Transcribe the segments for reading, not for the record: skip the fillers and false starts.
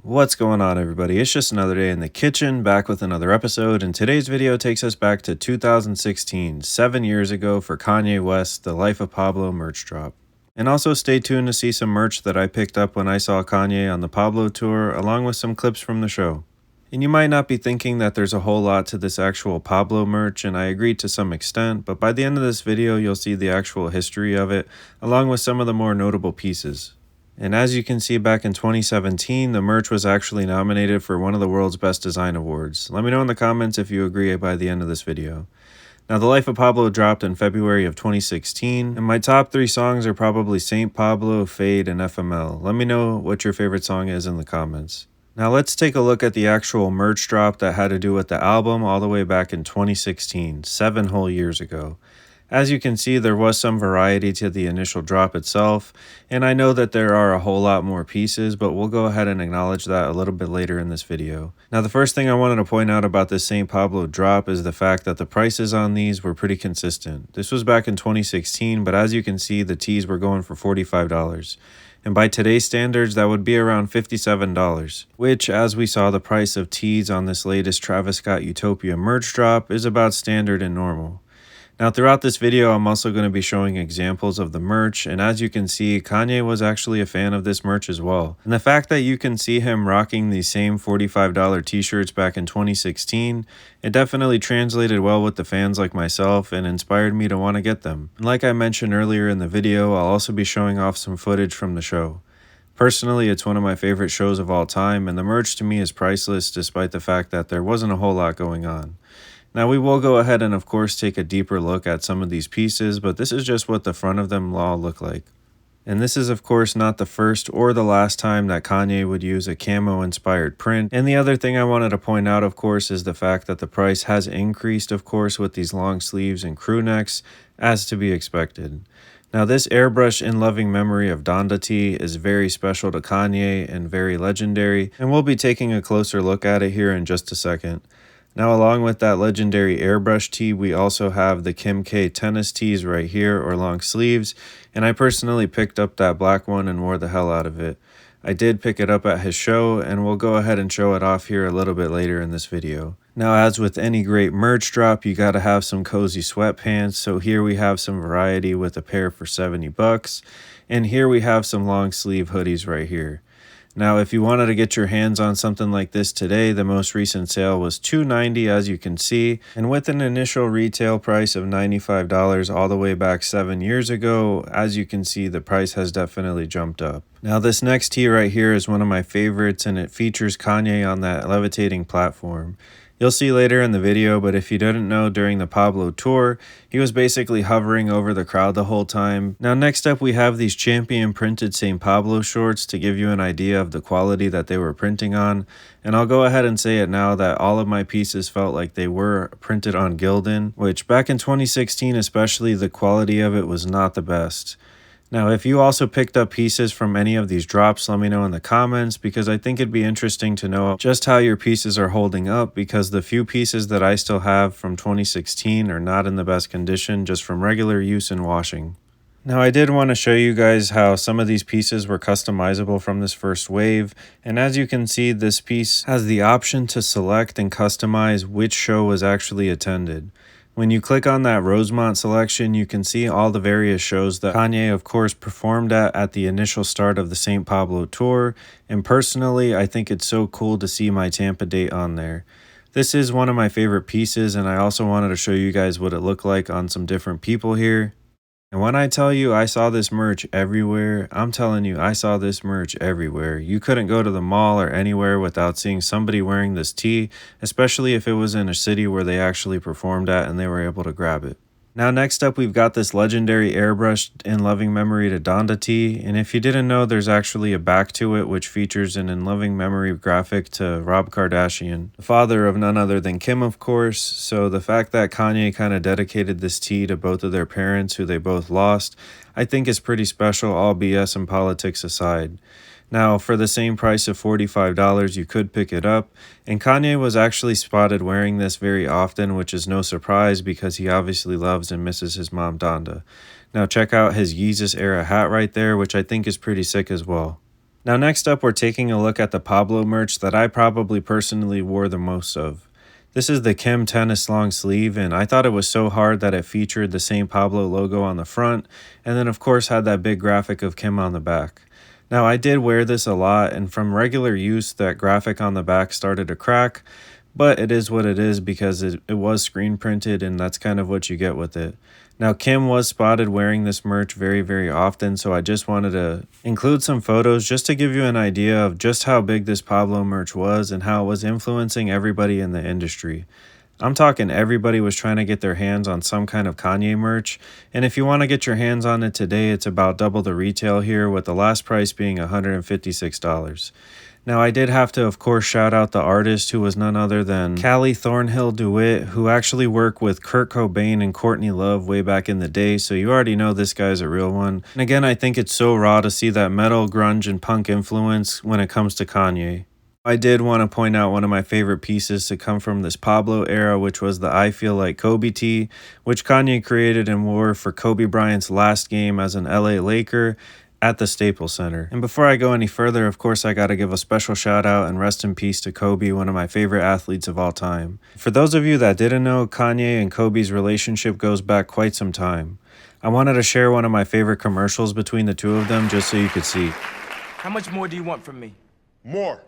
What's going on, everybody? It's just another day in the kitchen, back with another episode, and today's video takes us back to 2016, 7 years ago, for Kanye West, the Life of Pablo merch drop. And also stay tuned to see some merch that I picked up when I saw Kanye on the Pablo tour, along with some clips from the show. And you might not be thinking that there's a whole lot to this actual Pablo merch, and I agree to some extent, but by the end of this video, you'll see the actual history of it, along with some of the more notable pieces. And as you can see, back in 2017, the merch was actually nominated for one of the world's best design awards. Let me know in the comments if you agree by the end of this video. Now, The Life of Pablo dropped in February of 2016, and my top 3 songs are probably Saint Pablo, Fade, and FML. Let me know what your favorite song is in the comments. Now let's take a look at the actual merch drop that had to do with the album all the way back in 2016, 7 whole years ago. As you can see, there was some variety to the initial drop itself, and I know that there are a whole lot more pieces, but we'll go ahead and acknowledge that a little bit later in this video. Now, the first thing I wanted to point out about this Saint Pablo drop is the fact that the prices on these were pretty consistent. This was back in 2016, but as you can see, the tees were going for $45. And by today's standards, that would be around $57, which, as we saw, the price of tees on this latest Travis Scott Utopia merch drop is about standard and normal. Now, throughout this video, I'm also going to be showing examples of the merch, and as you can see, Kanye was actually a fan of this merch as well. And the fact that you can see him rocking these same $45 t-shirts back in 2016, it definitely translated well with the fans like myself and inspired me to want to get them. And like I mentioned earlier in the video, I'll also be showing off some footage from the show. Personally, it's one of my favorite shows of all time, and the merch to me is priceless despite the fact that there wasn't a whole lot going on. Now, we will go ahead and of course take a deeper look at some of these pieces, but this is just what the front of them all look like. And this is of course not the first or the last time that Kanye would use a camo inspired print. And the other thing I wanted to point out, of course, is the fact that the price has increased, of course, with these long sleeves and crew necks, as to be expected. Now, this airbrush in loving memory of Donda tee is very special to Kanye and very legendary, and we'll be taking a closer look at it here in just a second. Now, along with that legendary airbrush tee, we also have the Kim K tennis tees right here, or long sleeves, and I personally picked up that black one and wore the hell out of it. I did pick it up at his show, and we'll go ahead and show it off here a little bit later in this video. Now, as with any great merch drop, you gotta have some cozy sweatpants, so here we have some variety with a pair for $70, and here we have some long sleeve hoodies right here. Now, if you wanted to get your hands on something like this today, the most recent sale was $290, as you can see, and with an initial retail price of $95 all the way back 7 years ago, as you can see, the price has definitely jumped up. Now, this next tee right here is one of my favorites, and it features Kanye on that levitating platform. You'll see later in the video, but if you didn't know, during the Pablo tour, he was basically hovering over the crowd the whole time. Now, next up, we have these champion printed Saint Pablo shorts to give you an idea of the quality that they were printing on. And I'll go ahead and say it now that all of my pieces felt like they were printed on Gildan, which back in 2016 especially, the quality of it was not the best. Now, if you also picked up pieces from any of these drops, let me know in the comments, because I think it'd be interesting to know just how your pieces are holding up, because the few pieces that I still have from 2016 are not in the best condition just from regular use and washing. Now, I did want to show you guys how some of these pieces were customizable from this first wave, and as you can see, this piece has the option to select and customize which show was actually attended. When you click on that Rosemont selection, you can see all the various shows that Kanye, of course, performed at the initial start of the Saint Pablo tour, and personally, I think it's so cool to see my Tampa date on there. This is one of my favorite pieces, and I also wanted to show you guys what it looked like on some different people here. And when I tell you I saw this merch everywhere, I'm telling you I saw this merch everywhere. You couldn't go to the mall or anywhere without seeing somebody wearing this tee, especially if it was in a city where they actually performed at and they were able to grab it. Now, next up, we've got this legendary airbrushed in loving memory to Donda tee, and if you didn't know, there's actually a back to it which features an in loving memory graphic to Rob Kardashian, the father of none other than Kim, of course. So the fact that Kanye kind of dedicated this tee to both of their parents, who they both lost, I think is pretty special, all BS and politics aside. Now, for the same price of $45, you could pick it up, and Kanye was actually spotted wearing this very often, which is no surprise because he obviously loves and misses his mom Donda. Now check out his Yeezus era hat right there, which I think is pretty sick as well. Now next up, we're taking a look at the Pablo merch that I probably personally wore the most of. This is the Kim tennis long sleeve, and I thought it was so hard that it featured the same Pablo logo on the front, and then of course had that big graphic of Kim on the back. Now I did wear this a lot, and from regular use that graphic on the back started to crack, but it is what it is because it was screen printed, and that's kind of what you get with it. Now Kim was spotted wearing this merch very often, so I just wanted to include some photos just to give you an idea of just how big this Pablo merch was and how it was influencing everybody in the industry. I'm talking everybody was trying to get their hands on some kind of Kanye merch, and if you want to get your hands on it today, it's about double the retail here, with the last price being $156. Now I did have to of course shout out the artist, who was none other than Callie Thornhill DeWitt, who actually worked with Kurt Cobain and Courtney Love way back in the day, so you already know this guy's a real one. And again, I think it's so raw to see that metal, grunge, and punk influence when it comes to Kanye. I did want to point out one of my favorite pieces to come from this Pablo era, which was the I Feel Like Kobe tee, which Kanye created and wore for Kobe Bryant's last game as an LA Laker at the Staples Center. And before I go any further, of course, I gotta give a special shout out and rest in peace to Kobe, one of my favorite athletes of all time. For those of you that didn't know, Kanye and Kobe's relationship goes back quite some time. I wanted to share one of my favorite commercials between the two of them just so you could see. How much more do you want from me? More.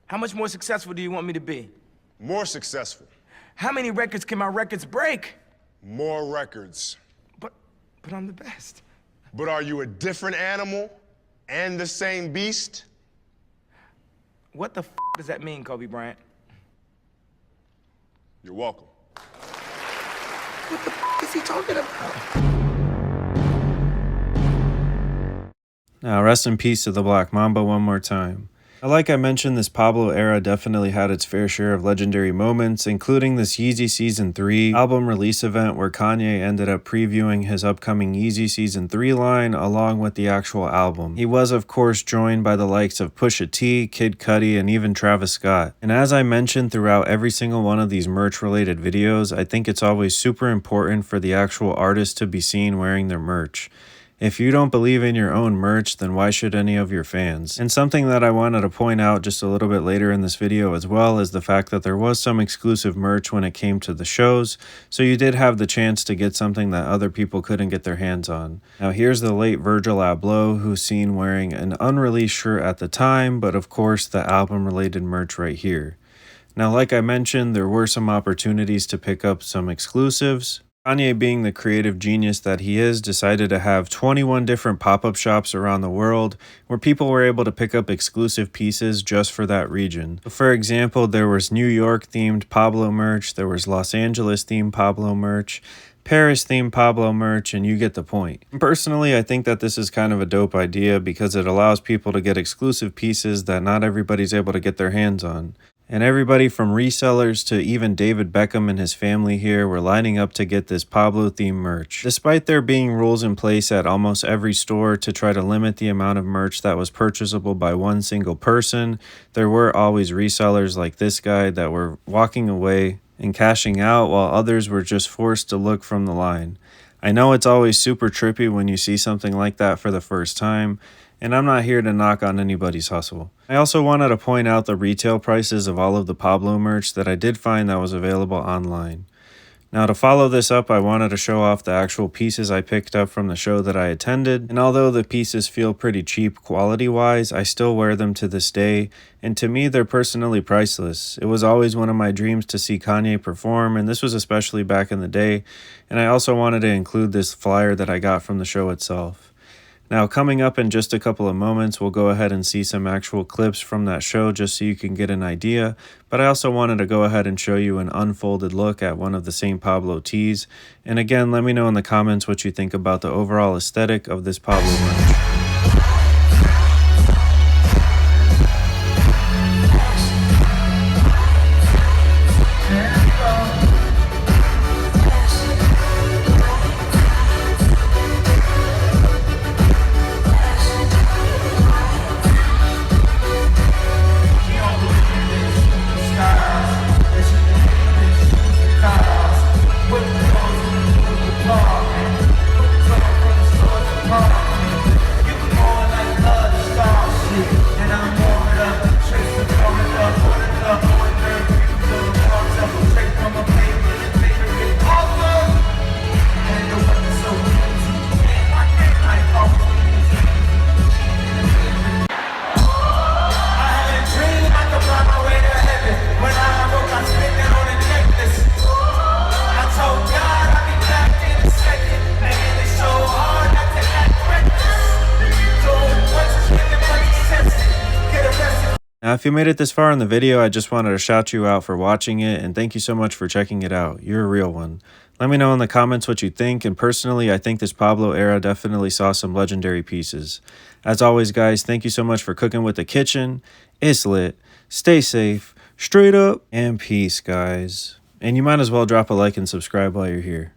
How much more successful do you want me to be? More successful. How many records can my records break? More records. But I'm the best. But are you a different animal and the same beast? What the does that mean, Kobe Bryant? You're welcome. What the is he talking about? Now rest in peace to the Black Mamba one more time. Like I mentioned, this Pablo era definitely had its fair share of legendary moments, including this Yeezy Season 3 album release event where Kanye ended up previewing his upcoming Yeezy Season 3 line along with the actual album. He was of course joined by the likes of Pusha T, Kid Cudi, and even Travis Scott. And as I mentioned throughout every single one of these merch related videos, I think it's always super important for the actual artist to be seen wearing their merch. If you don't believe in your own merch, then why should any of your fans? And something that I wanted to point out just a little bit later in this video as well is the fact that there was some exclusive merch when it came to the shows, so you did have the chance to get something that other people couldn't get their hands on. Now here's the late Virgil Abloh, who's seen wearing an unreleased shirt at the time, but of course the album related merch right here. Now like I mentioned, there were some opportunities to pick up some exclusives. Kanye, being the creative genius that he is, decided to have 21 different pop-up shops around the world where people were able to pick up exclusive pieces just for that region. For example, there was New York themed Pablo merch, there was Los Angeles themed Pablo merch, Paris themed Pablo merch, and you get the point. Personally, I think that this is kind of a dope idea because it allows people to get exclusive pieces that not everybody's able to get their hands on. And everybody from resellers to even David Beckham and his family here were lining up to get this Pablo themed merch. Despite there being rules in place at almost every store to try to limit the amount of merch that was purchasable by one single person, there were always resellers like this guy that were walking away and cashing out while others were just forced to look from the line. I know it's always super trippy when you see something like that for the first time, and I'm not here to knock on anybody's hustle. I also wanted to point out the retail prices of all of the Pablo merch that I did find that was available online. Now to follow this up, I wanted to show off the actual pieces I picked up from the show that I attended, and although the pieces feel pretty cheap quality wise, I still wear them to this day, and to me they're personally priceless. It was always one of my dreams to see Kanye perform, and this was especially back in the day, and I also wanted to include this flyer that I got from the show itself. Now coming up in just a couple of moments, we'll go ahead and see some actual clips from that show just so you can get an idea, but I also wanted to go ahead and show you an unfolded look at one of the St. Pablo tees. And again, let me know in the comments what you think about the overall aesthetic of this Pablo merch. Now, if you made it this far in the video, I just wanted to shout you out for watching it and thank you so much for checking it out. You're a real one. Let me know in the comments what you think, and personally, I think this Pablo era definitely saw some legendary pieces. As always, guys, thank you so much for cooking with the kitchen. It's lit. Stay safe, straight up, and peace, guys. And you might as well drop a like and subscribe while you're here.